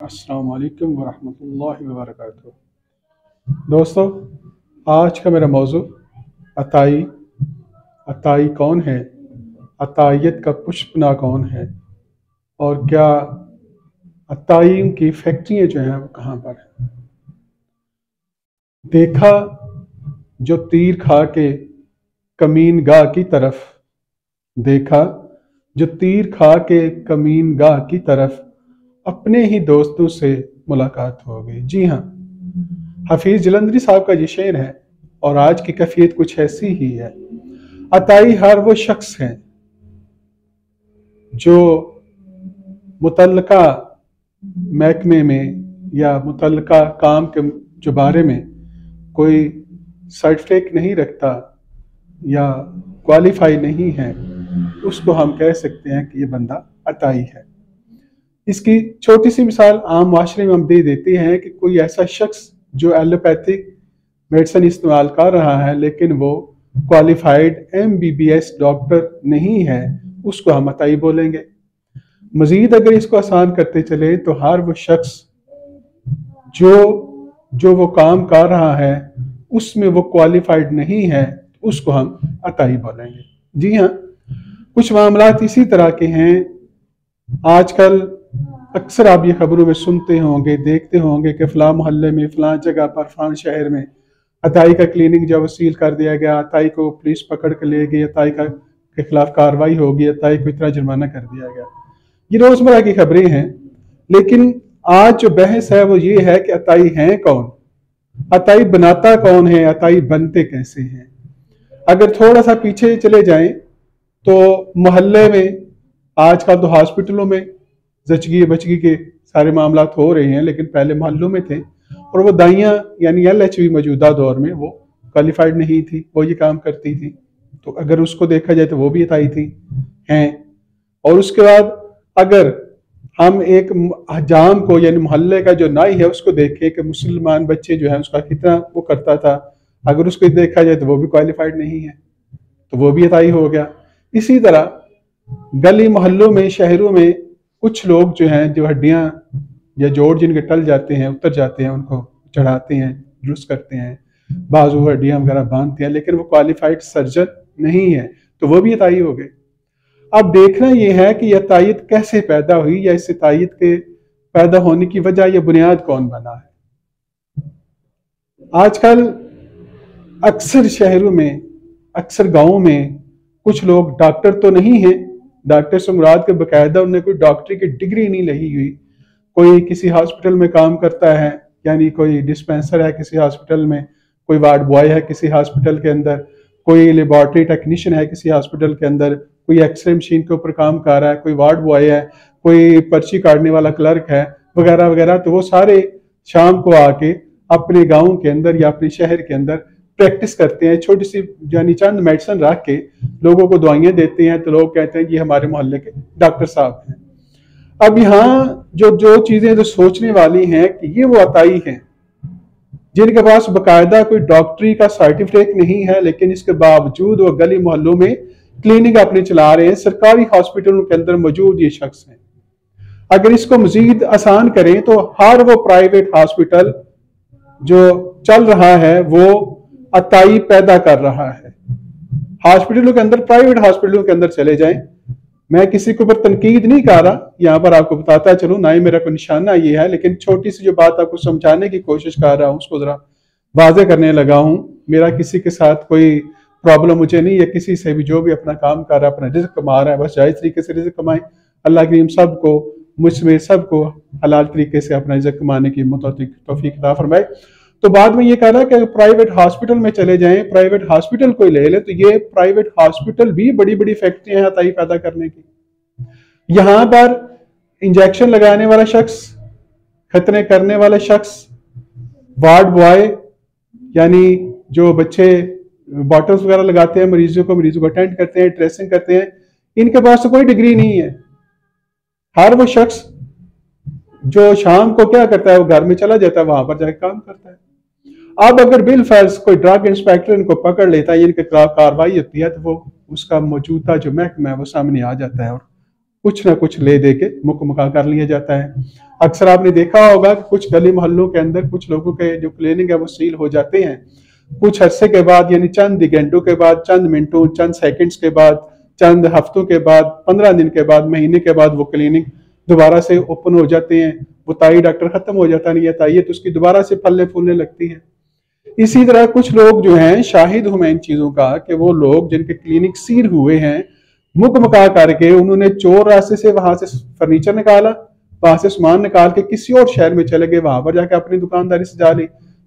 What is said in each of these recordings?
अस्सलाम वालेकुम वरहमतुल्लाहि वबरकातुहू। दोस्तों, आज का मेरा मौजू अताई। अताई कौन है? अतायत का पुष्पना कौन है? और क्या अताई की फैक्ट्रियाँ जो हैं वो कहाँ पर हैं? देखा जो तीर खा के कमीन गाह की तरफ, देखा जो तीर खा के कमीन गाह की तरफ, अपने ही दोस्तों से मुलाकात हो गई। जी हाँ, हफीज जलंधरी साहब का ये शेर है और आज की कैफियत कुछ ऐसी ही है। अताई हर वो शख्स है जो मुतल्लका महकमे में या मुतल्लका काम के जो बारे में कोई सर्टिफिकेट नहीं रखता या क्वालिफाई नहीं है, उसको हम कह सकते हैं कि ये बंदा अताई है। इसकी छोटी सी मिसाल आम माशरे में हम दे देते हैं कि कोई ऐसा शख्स जो एलोपैथिक मेडिसिन इस्तेमाल कर रहा है लेकिन वो क्वालिफाइड MBBS डॉक्टर नहीं है, उसको हम अताई बोलेंगे। मजीद अगर इसको आसान करते चले तो हर वो शख्स जो वो काम कर रहा है उसमें वो क्वालिफाइड नहीं है, उसको हम अताई बोलेंगे। जी हाँ, कुछ मामलात इसी तरह के हैं। आजकल अक्सर आप ये खबरों में सुनते होंगे, देखते होंगे कि फलां मोहल्ले में, फलां जगह पर, फलां शहर में अताई का क्लिनिक जो सील कर दिया गया, अताई को पुलिस पकड़ के ले गई, अताई के खिलाफ कार्रवाई होगी, अताई को इतना जुर्माना कर दिया गया। ये रोजमर्रा की खबरें हैं। लेकिन आज जो बहस है वो ये है कि अताई हैं कौन, अताई बनाता कौन है, अताई बनते कैसे हैं। अगर थोड़ा सा पीछे चले जाएं तो मोहल्ले में आजकल तो हॉस्पिटलों में जचगी बचगी के सारे मामला हो रहे हैं, लेकिन पहले मोहल्लों में थे। और वो दाइयाँ यानी LHV मौजूदा दौर में वो क्वालिफाइड नहीं थी, वो ये काम करती थी, तो अगर उसको देखा जाए तो वो भी अताई थी हैं। और उसके बाद अगर हम एक हजाम को यानी मोहल्ले का जो नाई है उसको देखें कि मुसलमान बच्चे जो है उसका कितना वो करता था, अगर उसको देखा जाए तो वो भी क्वालिफाइड नहीं है, तो वो भी अताई हो गया। इसी तरह गली मोहल्लों में, शहरों में कुछ लोग जो हैं, जो हड्डियां या जोड़ जिनके टल जाते हैं, उतर जाते हैं, उनको चढ़ाते हैं, दुरुस्त करते हैं, बाजू हड्डियां वगैरह बांधते हैं, लेकिन वो क्वालिफाइड सर्जन नहीं है, तो वो भी अताई हो गए। अब देखना यह है कि यह अतायत कैसे पैदा हुई, या इस अतायत के पैदा होने की वजह या बुनियाद कौन बना है। आजकल अक्सर शहरों में, अक्सर गांवों में कुछ लोग डॉक्टर तो नहीं है, डॉक्टर से मुराद के बकायदा उन्हें कोई डॉक्टरी की डिग्री नहीं लगी हुई, कोई किसी हॉस्पिटल में काम करता है, यानी कोई डिस्पेंसर है किसी हॉस्पिटल में, कोई वार्ड बॉय है किसी हॉस्पिटल के अंदर, कोई लेबॉर्ट्री टेक्नीशियन है किसी हॉस्पिटल के अंदर, कोई एक्सरे मशीन के ऊपर काम कर रहा है, कोई वार्ड बॉय है, कोई पर्ची काटने वाला क्लर्क है, वगैरह वगैरह। तो वो सारे शाम को आके अपने गाँव के अंदर या अपने शहर के अंदर प्रैक्टिस करते हैं, छोटी सी यानी चंद मेडिसिन रख के लोगों को दवाइयाँ देते हैं, तो लोग कहते हैं ये हमारे मोहल्ले के डॉक्टर साहब हैं। अब यहाँ जो चीजें जो सोचने वाली हैं कि ये वो अताई हैं जिनके पास बकायदा कोई डॉक्टरी का सर्टिफिकेट नहीं है, लेकिन इसके बावजूद वो गली मोहल्लों में क्लिनिक अपने चला रहे हैं, सरकारी हॉस्पिटलों के अंदर मौजूद ये शख्स हैं। अगर इसको मजीद आसान करें तो हर वो प्राइवेट हॉस्पिटल जो चल रहा है वो अताई पैदा कर रहा है। हॉस्पिटलों के अंदर, प्राइवेट हॉस्पिटलों के अंदर चले जाएं, मैं किसी के ऊपर तनकीद नहीं कर रहा, यहाँ पर आपको बताता चलूं, ना ही मेरा कोई निशाना ये है, लेकिन छोटी सी जो बात आपको समझाने की कोशिश कर रहा हूँ उसको जरा वाजे करने लगा हूँ। मेरा किसी के साथ कोई प्रॉब्लम मुझे नहीं है, किसी से भी, जो भी अपना काम कर रहा है, अपना रिज़्क कमा रहा है, बस जायज़ तरीके से रिज़्क कमाएं। अल्लाह करीम सबको, मुझमें सबको हलाल तरीके से अपना रिज़्क कमाने की तौफीक अता फरमाए। तो बाद में ये कह रहा है कि प्राइवेट हॉस्पिटल में चले जाएं, प्राइवेट हॉस्पिटल कोई ले ले, तो ये प्राइवेट हॉस्पिटल भी बड़ी बड़ी फैक्ट्रियां हैं अताई पैदा करने की। यहां पर इंजेक्शन लगाने वाला शख्स, खतने करने वाला शख्स, वार्ड बॉय यानी जो बच्चे बॉटल्स वगैरह लगाते हैं मरीजों को अटेंड करते हैं, ड्रेसिंग करते हैं, इनके पास तो कोई डिग्री नहीं है। हर वो शख्स जो शाम को क्या करता है, वो घर में चला जाता है, वहां पर जाकर काम करता है। अब अगर बिल फर्ज कोई ड्रग इंस्पेक्टर इनको पकड़ लेता है, इनके खिलाफ कार्रवाई होती है, तो वो उसका मौजूदा जो महकमा है वो सामने आ जाता है और कुछ ना कुछ ले दे के मुकम्मल कर लिया जाता है। अक्सर आपने देखा होगा कि कुछ गली मोहल्लों के अंदर कुछ लोगों के जो क्लिनिक है वो सील हो जाते हैं, कुछ अरसे के बाद, यानी चंद घंटों के बाद, चंद मिनटों, चंद सेकंड्स के बाद, चंद हफ्तों के बाद, 15 दिन के बाद, महीने के बाद वो क्लिनिक दोबारा से ओपन हो जाते हैं। वो ताई डॉक्टर खत्म हो जाता नहीं है, ताईयत उसकी दोबारा से फलने फूलने लगती है। इसी तरह कुछ लोग जो हैं, शाहिद हूं मैं इन चीजों का, कि वो लोग जिनके क्लिनिक सील हुए हैं, मुकमका करके उन्होंने चोर रास्ते से वहां से फर्नीचर निकाला, वहां से सामान निकाल के किसी और शहर में चले गए, वहां पर जाके अपनी दुकानदारी सजा ली,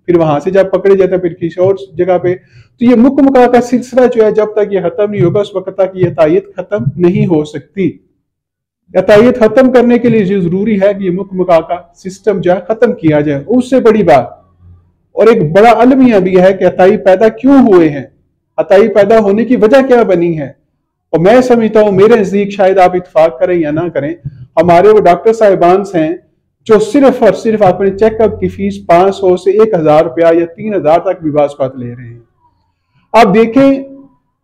फिर वहां से जब पकड़े जाते फिर किसी और जगह पे। तो ये मुकमका का सिलसिला जो है, जब तक ये खत्म नहीं होगा उस वक्त तक ये तायत खत्म नहीं हो सकती। तायत खत्म करने के लिए जरूरी है कि ये मुकमका का सिस्टम जो है खत्म किया जाए। उससे बड़ी बात और एक बड़ा अलमिया भी है कि अताई पैदा क्यों हुए हैं, अताई पैदा होने की वजह क्या बनी है। और मैं समझता हूं, मेरे नजदीक शायद आप इत्तेफाक करें या ना करें, हमारे वो डॉक्टर साहिबान हैं जो सिर्फ और सिर्फ अपने चेकअप की फीस 500 से 1000 रुपया या 3000 तक भी बात ले रहे हैं। आप देखें,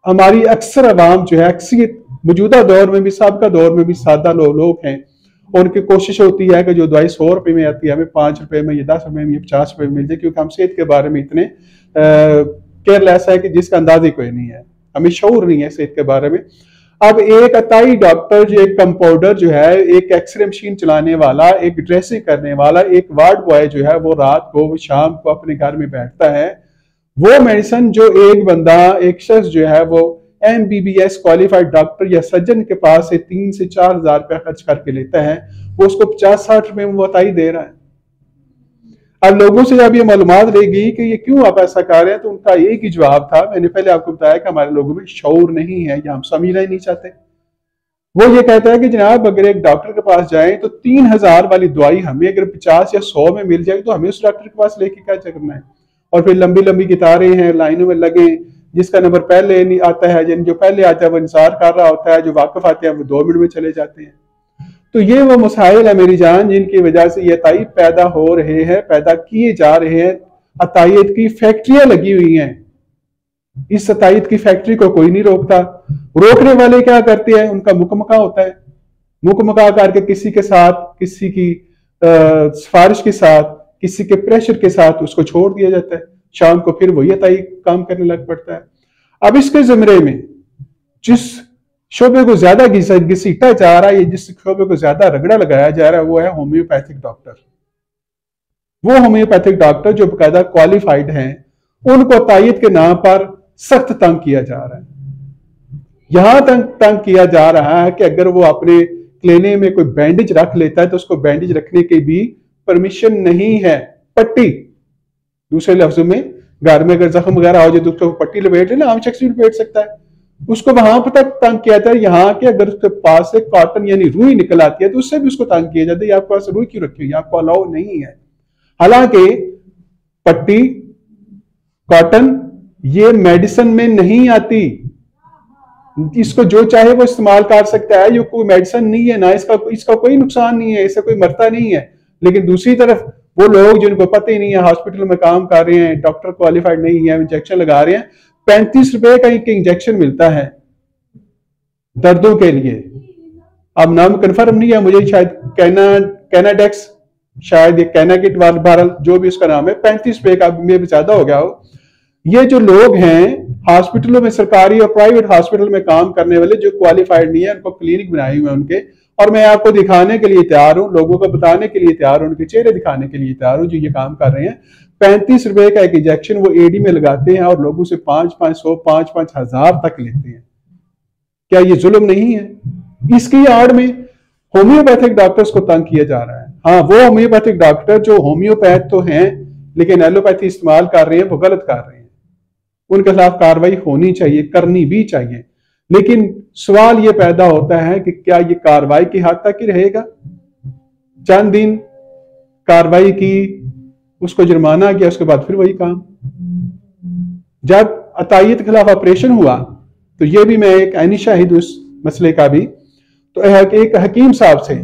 हमारी अक्सर अवाम जो है, अक्सरियत मौजूदा दौर में भी, सबका दौर में भी सादा लोग हैं, और उनकी कोशिश होती है कि जो दवाई 100 रुपए में आती है हमें 5 रुपए में या 10 रुपए में या 50 रुपए में मिल जाए, क्योंकि हम सेहत के बारे में इतने केयरलेस है कि जिसका अंदाज ही कोई नहीं है, हमें शऊर नहीं है सेहत के बारे में। अब एक अताई डॉक्टर, जो एक कंपाउंडर जो है, एक एक्सरे मशीन चलाने वाला, एक ड्रेसिंग करने वाला, एक वार्ड बॉय जो है, वो रात को शाम को अपने घर में बैठता है, वो मेडिसिन जो एक बंदा, एक शख्स जो है वो MBBS क्वालिफाइड डॉक्टर या सर्जन के पास से 3 से 4 हजार रुपया खर्च करके लेता है, वो उसको 50-60 रुपए में वो अताई दे रहा है। अब लोगों से जब ये मालूमात लेगी कि ये क्यों आप ऐसा कर रहे हैं, तो उनका एक ही जवाब था, मैंने पहले आपको बताया कि हमारे लोगों में शऊर नहीं है या हम समझना ही नहीं चाहते। वो ये कहता है कि जनाब अगर एक डॉक्टर के पास जाए तो 3000 वाली दवाई हमें अगर 50 या 100 में मिल जाए तो हमें उस डॉक्टर के पास लेके क्या करना है। और फिर लंबी लंबी कितारें हैं, लाइनों में लगे, जिसका नंबर पहले नहीं आता है, जो पहले आता है वो इंतजार कर रहा होता है, जो वाकिफ आते हैं वो 2 मिनट में चले जाते हैं। तो ये वो मसाइल है मेरी जान, जिनकी वजह से ये अताई पैदा हो रहे हैं, पैदा किए जा रहे हैं। अतायत की फैक्ट्रियां लगी हुई हैं, इस अतायत की फैक्ट्री को कोई नहीं रोकता। रोकने वाले क्या करते हैं, उनका मुकमका होता है, मुकमका करके किसी के साथ, किसी की सिफारिश के साथ, किसी के प्रेशर के साथ उसको छोड़ दिया जाता है, शाम को फिर वही अताई काम करने लग पड़ता है। अब इसके ज़मरे में जिस शोबे को ज्यादा घसीटा जा रहा है, जिस शोबे को ज्यादा रगड़ा लगाया जा रहा है, वो है होम्योपैथिक डॉक्टर। वो होम्योपैथिक डॉक्टर जो बकायदा क्वालिफाइड हैं, उनको तायत के नाम पर सख्त तंग किया जा रहा है। यहां तंग किया जा रहा है कि अगर वो अपने क्लिनिक में कोई बैंडेज रख लेता है तो उसको बैंडेज रखने की भी परमिशन नहीं है। पट्टी, दूसरे लफ्जों में, घर में अगर जख्म वगैरह हो जाए तो उसको पट्टी लपेट लेना, आम शख्स भी लपेट सकता है, उसको वहां पर तक तंग किया जाता है। यहाँ के अगर उसके पास से कॉटन यानी रुई निकल आती है तो उससे भी उसको तंग किया जाता है, आपके पास रुई क्यों रखी हुई है, आपको अलाउ नहीं है। हालांकि पट्टी, कॉटन ये मेडिसिन में नहीं आती, इसको जो चाहे वो इस्तेमाल कर सकता है, ये कोई मेडिसिन नहीं है, ना इसका कोई नुकसान नहीं है, इससे कोई मरता नहीं है। लेकिन दूसरी तरफ वो लोग जिनको पता ही नहीं है, हॉस्पिटल में काम कर रहे हैं, डॉक्टर क्वालिफाइड नहीं है, इंजेक्शन लगा रहे हैं, 35 रुपए का एक इंजेक्शन मिलता है दर्दों के लिए। अब नाम कंफर्म नहीं है मुझे, शायद कैनाडेक्स, शायद ये कैनाकिट वाल, जो भी उसका नाम है, 35 रुपए का में ज्यादा हो गया हो। ये जो लोग हैं हॉस्पिटलों में, सरकारी और प्राइवेट हॉस्पिटल में काम करने वाले, जो क्वालिफाइड नहीं है, उनको क्लिनिक बनाए हुए हैं उनके, और मैं आपको दिखाने के लिए तैयार हूं, लोगों को बताने के लिए तैयार हूं, उनके चेहरे दिखाने के लिए तैयार हूं जो ये काम कर रहे हैं। 35 रुपए का एक इंजेक्शन वो एडी में लगाते हैं और लोगों से 5-500, 5-5 हजार तक लेते हैं। क्या ये जुल्म नहीं है? इसकी आड़ में होम्योपैथिक डॉक्टर्स को तंग किया जा रहा है। हाँ, वो होम्योपैथिक डॉक्टर जो होम्योपैथ तो हैं लेकिन एलोपैथी इस्तेमाल कर रहे हैं, वो गलत कर रहे हैं, उनके खिलाफ कार्रवाई होनी चाहिए, करनी भी चाहिए। लेकिन सवाल ये पैदा होता है कि क्या ये कार्रवाई की हद तक ही रहेगा? चंद दिन कार्रवाई की, उसको जुर्माना किया, उसके बाद फिर वही काम। जब अतायत के खिलाफ ऑपरेशन हुआ तो ये भी मैं एक ऐनी शाहिद उस मसले का भी, तो एक हकीम साहब थे,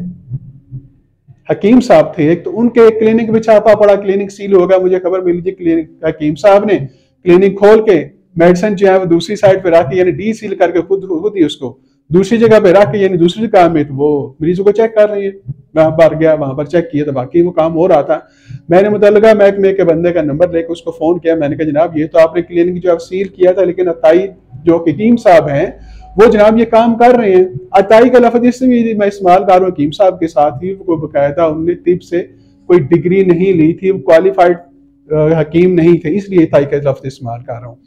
हकीम साहब थे एक, तो उनके क्लिनिक में छापा पड़ा, क्लिनिक सील हो गया, मुझे खबर मिली थी। क्लिनिक हकीम साहब ने क्लिनिक खोल के मेडिसिन जो है वो दूसरी साइड पे रख के, यानी डी सील करके खुद ही उसको दूसरी जगह पे रख के, यानी दूसरी जगह में, तो वो मरीजों को चेक कर रही है, वहां पर गया, वहां पर चेक किया तो बाकी वो काम हो रहा था। मैंने मुतल्लिका महकमे के बंदे का नंबर लेकर उसको फोन किया। मैंने कहा जनाब ये तो आपने क्लिनिक जो आप सील किया था, लेकिन अताई जो हकीम साहब हैं वो जनाब ये काम कर रहे हैं। अताई का लफ्ज इसलिए मैं इस्तेमाल कर रहा हूँ, हकीम साहब के साथ ही वो बाकायदा उनने तिब से कोई डिग्री नहीं ली थी, क्वालिफाइड हकीम नहीं थे, इसलिए अताई का लफ्ज इस्तेमाल कर रहा हूँ।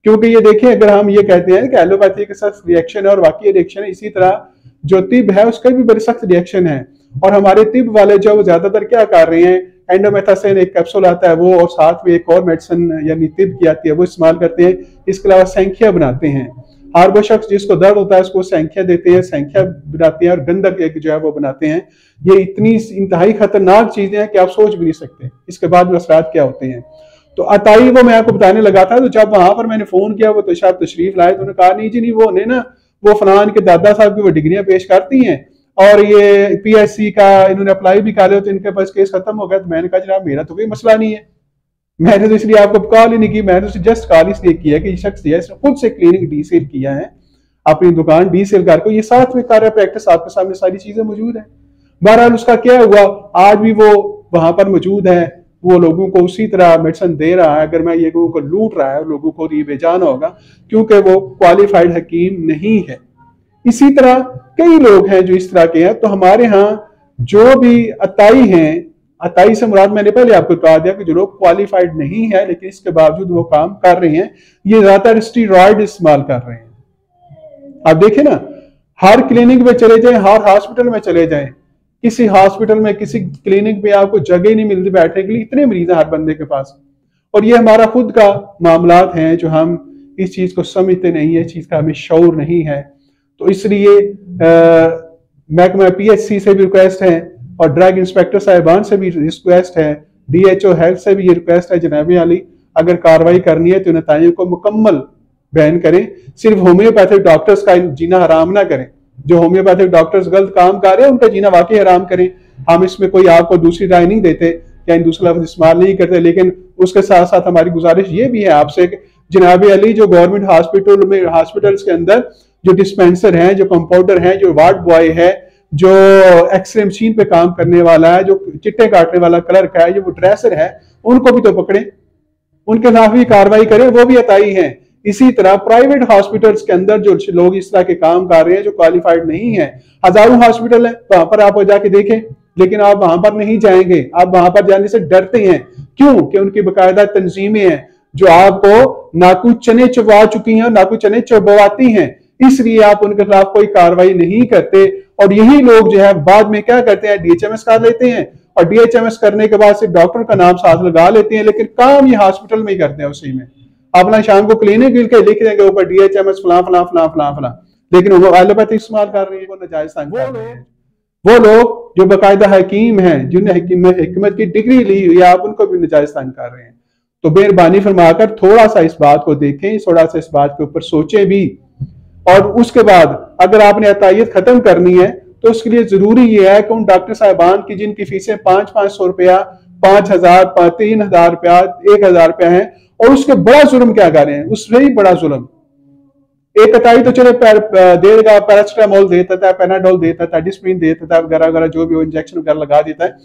क्योंकि ये देखें, अगर हम ये कहते हैं कि एलोपैथी के साथ रिएक्शन है और बाकी रिएक्शन है, इसी तरह जो तिब है उसका भी बड़े सख्त रिएक्शन है। और हमारे तिब वाले जो ज्यादातर क्या कर रहे हैं, एंडोमेथासिन एक कैप्सूल आता है वो, और साथ में एक और मेडिसिन यानी तिब की आती है वो इस्तेमाल करते हैं। इसके अलावा संख्या बनाते हैं। हर वो शख्स जिसको दर्द होता है उसको संख्या देते हैं, संख्या बनाते हैं और गंधक एक जो है वो बनाते हैं। ये इतनी इंतहाई खतरनाक चीजें हैं कि आप सोच भी नहीं सकते इसके बाद में असरात क्या होते हैं। तो अताई वो मैं आपको बताने लगा था, तो जब वहां पर मैंने फोन किया वो तो शायद तशरीफ लाए, तो उन्होंने कहा नहीं जी नहीं, वो ने ना वो फलान के दादा साहब की वो डिग्रियां पेश करती हैं और ये पीएससी का इन्होंने अप्लाई भी कर लिया तो इनके पास केस खत्म हो गया। तो मैंने कहा जनाब मेरा तो कोई मसला नहीं है, मैंने तो इसलिए आपको कॉल ही नहीं की, मैंने तो जस्ट कॉल इसलिए किया कि ये शख्स है इसने खुद से क्लिनिक डीसेल किया है, अपनी दुकान डीसेल करके ये साथ में कर रहा है प्रैक्टिस, आपके सामने सारी चीजें मौजूद है। बहरहाल उसका क्या हुआ, आज भी वो वहां पर मौजूद है, वो लोगों को उसी तरह मेडिसिन दे रहा है। अगर मैं ये लोगों को लूट रहा है लोगों को ये बेजान होगा, क्योंकि वो क्वालिफाइड हकीम नहीं है। इसी तरह कई लोग हैं जो इस तरह के हैं। तो हमारे यहाँ जो भी अताई हैं, अताई से मुराद मैंने पहले आपको बता दिया कि जो लोग क्वालिफाइड नहीं है लेकिन इसके बावजूद वो काम कर रहे हैं, ये ज्यादातर स्टीरॉयड इस्तेमाल कर रहे हैं। आप देखें ना, हर क्लिनिक में चले जाएं, हर हॉस्पिटल में चले जाएं, किसी हॉस्पिटल में किसी क्लिनिक पे आपको जगह ही नहीं मिलती बैठने के लिए, इतने मरीज हैं हर बंदे के पास। और ये हमारा खुद का मामलात हैं जो हम इस चीज को समझते नहीं है, इस चीज का हमें शऊर नहीं है। तो इसलिए महकमा पीएचसी से भी रिक्वेस्ट है और ड्रग इंस्पेक्टर साहिबान से भी रिक्वेस्ट है, डीएचओ हेल्थ से भी ये रिक्वेस्ट है, जनाब अली अगर कार्रवाई करनी है तो नताइयों को मुकम्मल बैन करें। सिर्फ होम्योपैथिक डॉक्टर्स का जीना हराम ना करें, जो होम्योपैथिक डॉक्टर्स गलत काम कर रहे हैं उनका जीना वाकई हराम करें। हम इसमें कोई आपको दूसरी राय नहीं देते या दूसरा लफ्ज इस्तेमाल नहीं करते, लेकिन उसके साथ साथ हमारी गुजारिश ये भी है आपसे कि जनाब अली जो गवर्नमेंट हॉस्पिटल में हॉस्पिटल्स के अंदर जो डिस्पेंसर हैं, जो कंपाउंडर हैं, जो वार्ड बॉय है, जो एक्सरे मशीन पे काम करने वाला है, जो चिट्टे काटने वाला क्लर्क है, जो वो ड्रेसर है, उनको भी तो पकड़े, उनके खिलाफ भी कार्रवाई करें, वो भी अताई हैं। इसी तरह प्राइवेट हॉस्पिटल्स के अंदर जो लोग इस तरह के काम कर रहे हैं जो क्वालिफाइड नहीं है, हजारों हॉस्पिटल है, वहां पर आप जाके देखें, लेकिन आप वहां पर नहीं जाएंगे, आप वहां पर जाने से डरते हैं। क्यों? कि उनकी बाकायदा तंजीमें हैं जो आपको नाकू चने चबा चुकी हैं, नाकू चने चबवाती हैं, इसलिए आप उनके खिलाफ कोई कार्रवाई नहीं करते। और यही लोग जो है बाद में क्या करते हैं, डीएचएमएस कर लेते हैं, और डीएचएमएस करने के बाद सिर्फ डॉक्टर का नाम साथ लगा लेते हैं, लेकिन काम ये हॉस्पिटल में ही करते हैं। उसी में अपना शाम को क्लिनिक लिख के लिख देंगे ऊपर डीएचएमएस फला फला फला फला फला, लेकिन वो एलोपैथी इस्तेमाल कर रहे हैं, वो नाजायज वो लोग जो बाकायदा हकीम हैं, जिन्हें हिकमत की डिग्री ली हुई है, आप उनको भी नाजायज तंग कर रहे हैं। तो मेहरबानी फरमाकर थोड़ा सा इस बात को देखें, थोड़ा सा इस बात के ऊपर सोचें भी। और उसके बाद अगर आपने अतायत खत्म करनी है तो उसके लिए जरूरी ये है कि उन डॉक्टर साहबान की जिनकी फीसें 500-500 रुपया, 5000, 3000 रुपया, 1000 रुपया है, और उसके बड़ा जुल्म क्या कर रहे हैं, उससे ही बड़ा जुल्म। एक अताई तो चले देगा, पैरासिटामोल देता था, पेनाडोल देता था, डिस्प्रिन देता था, वगैरह वगैरह जो भी इंजेक्शन वगैरह लगा देता है।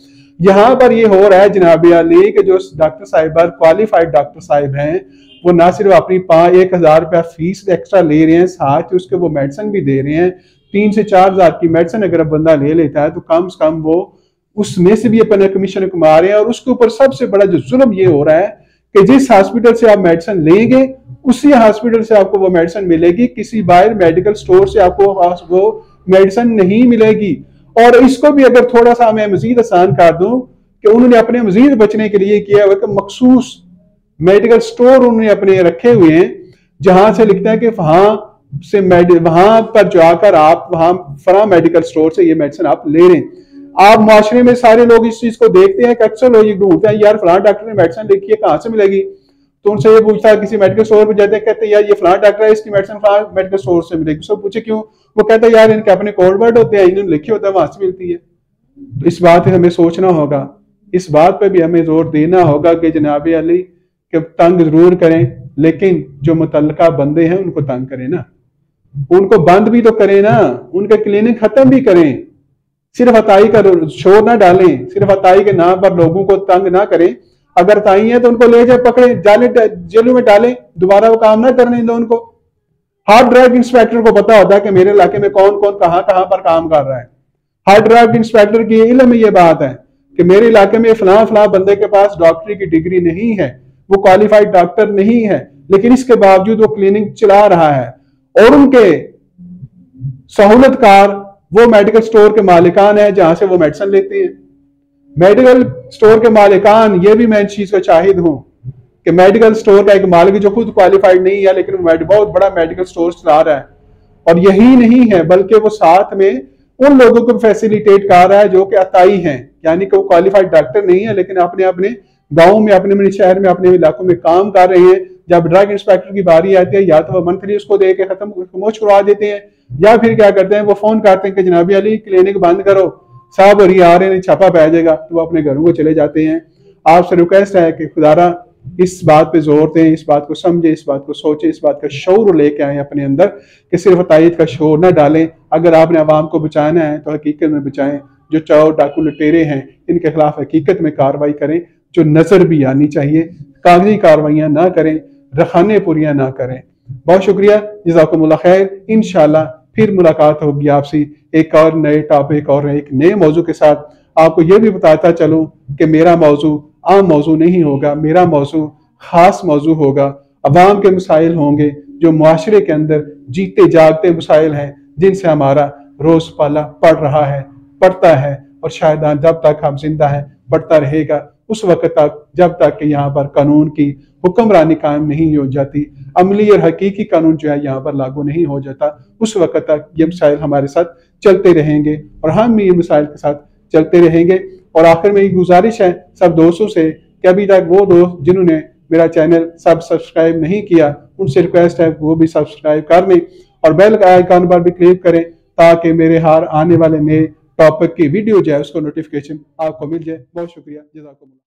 यहाँ पर ये हो रहा है जनाब अली कि जो डॉक्टर साहिबा क्वालिफाइड डॉक्टर साहिब हैं, वो ना सिर्फ अपनी 1000 रुपया फीस एक्स्ट्रा ले रहे हैं, साथ ही उसके वो मेडिसिन भी दे रहे हैं। 3 से 4 हजार की मेडिसिन अगर बंदा ले लेता है तो कम से कम वो उसमें से भी अपना कमीशन कमा रहे हैं। और उसके ऊपर सबसे बड़ा जो जुल्म ये हो रहा है कि जिस हॉस्पिटल से आप मेडिसिन लेंगे उसी हॉस्पिटल से आपको वो मेडिसिन मिलेगी, किसी बाहर मेडिकल स्टोर से आपको वो मेडिसिन नहीं मिलेगी। और इसको भी अगर थोड़ा सा मैं मजीद आसान कर दूं कि उन्होंने अपने मजीद बचने के लिए किया हुआ कि मखसूस मेडिकल स्टोर उन्होंने अपने रखे हुए हैं, जहां से लिखता है कि वहां पर जाकर आप वहां फला मेडिकल स्टोर से ये मेडिसिन आप ले रहे हैं। आप माशरे में सारे लोग इस चीज को देखते हैं कि अक्सर लोग ये ढूंढते हैं यार फलां डॉक्टर ने मेडिसिन लिखी है, कहां से मिलेगी। तो उनसे ये पूछता है, किसी मेडिकल स्टोर पर जाते हैं, कहते हैं यार ये फलां डॉक्टर है, इसकी मेडिसिन फलां मेडिकल स्टोर से मिलेगी। सब पूछे क्यों, वो कहता है यार इनके अपने कोड वर्ड होते हैं, इन्होंने लिखे होता है, वहां से मिलती है। तो इस बात पर हमें सोचना होगा, इस बात पर भी हमें जोर देना होगा कि जनाब अली के तंग जरूर करें, लेकिन जो मुतल्लका बंदे हैं उनको तंग करें ना, उनको बंद भी तो करें ना, उनके क्लिनिक खत्म भी करें। सिर्फ अताई का शोर ना डालें, सिर्फ अताई के नाम पर लोगों को तंग ना करें। अगर अताई है तो उनको ले जाए, पकड़े, जाले जेलों में डालें, दोबारा वो काम ना करने दो उनको। हर ड्रग इंस्पेक्टर को पता होता है कि मेरे इलाके में कौन कौन कहां कहां पर काम कर रहा है। हर ड्रग इंस्पेक्टर की इल्म में ये बात है कि मेरे इलाके में फलां फलां बंदे के पास डॉक्टरी की डिग्री नहीं है, वो क्वालिफाइड डॉक्टर नहीं है, लेकिन इसके बावजूद वो क्लिनिक चला रहा है। और उनके सहूलतकार वो मेडिकल स्टोर के मालिकान है जहां से वो मेडिसिन लेते हैं। मेडिकल स्टोर के मालिकान, ये भी मैं इस चीज का शाहिद हूं कि मेडिकल स्टोर का एक मालिक जो खुद क्वालिफाइड नहीं है लेकिन बहुत बड़ा मेडिकल स्टोर चला रहा है, और यही नहीं है बल्कि वो साथ में उन लोगों को फैसिलिटेट कर रहा है जो कि अताई हैं, यानी कि वो क्वालिफाइड डॉक्टर नहीं है लेकिन अपने अपने गांव में, अपने शहर में, अपने इलाकों में काम कर रहे हैं। जब ड्रग इंस्पेक्टर की बारी आती है या तो वो मंथली उसको दे के खत्म छुड़वा देते हैं, या फिर क्या करते हैं वो फोन करते हैं कि जनाबी अली क्लिनिक बंद करो, साहब और ये आ रहे हैं, छापा पै जाएगा, तो वो अपने घरों को चले जाते हैं। आपसे रिक्वेस्ट है कि खुदारा इस बात पे जोर दें, इस बात को समझे, इस बात को सोचे, इस बात का शौर लेके आए अपने अंदर कि सिर्फ तायद का शोर ना डालें। अगर आपने आवाम को बचाना है तो हकीकत में बचाएं। जो चोर डाकू लुटेरे हैं इनके खिलाफ हकीकत में कार्रवाई करें, जो नजर भी आनी चाहिए, कागजी कार्रवाइयां ना करें, रखाने पूरियां ना करें। बहुत शुक्रिया, जज़ाकुमुल्लाह खैर। इंशाल्लाह फिर मुलाकात होगी आपसे एक और नए टॉपिक और एक नए मौजू के साथ। आपको यह भी बताता चलूं कि मेरा मौजू आम मौजू नहीं होगा, मेरा मौजू खास मौजू होगा। अवाम के मसाइल होंगे जो मुआशरे के अंदर जीते जागते मसाइल हैं जिनसे हमारा रोज पाला पड़ रहा है, पड़ता है, और शायद जब तक हम जिंदा हैं पड़ता रहेगा, उस वक्त तक जब तक कि यहाँ पर कानून की हुक्मरानी कायम नहीं हो जाती, अमली और हकीकी कानून जो है यहाँ पर लागू नहीं हो जाता, उस वक्त तक ये मसाइल हमारे साथ चलते रहेंगे और हम ये मसाइल के साथ चलते रहेंगे। और आखिर में ये गुजारिश है सब दोस्तों से कि अभी तक वो दोस्त जिन्होंने मेरा चैनल सब्सक्राइब नहीं किया उनसे रिक्वेस्ट है वो भी सब्सक्राइब कर लें और बेल आइकन पर भी क्लिक करें ताकि मेरे हर आने वाले नए टॉपिक की वीडियो जो है उसको नोटिफिकेशन आपको मिल जाए। बहुत शुक्रिया, जज़ाकुमुल्लाह।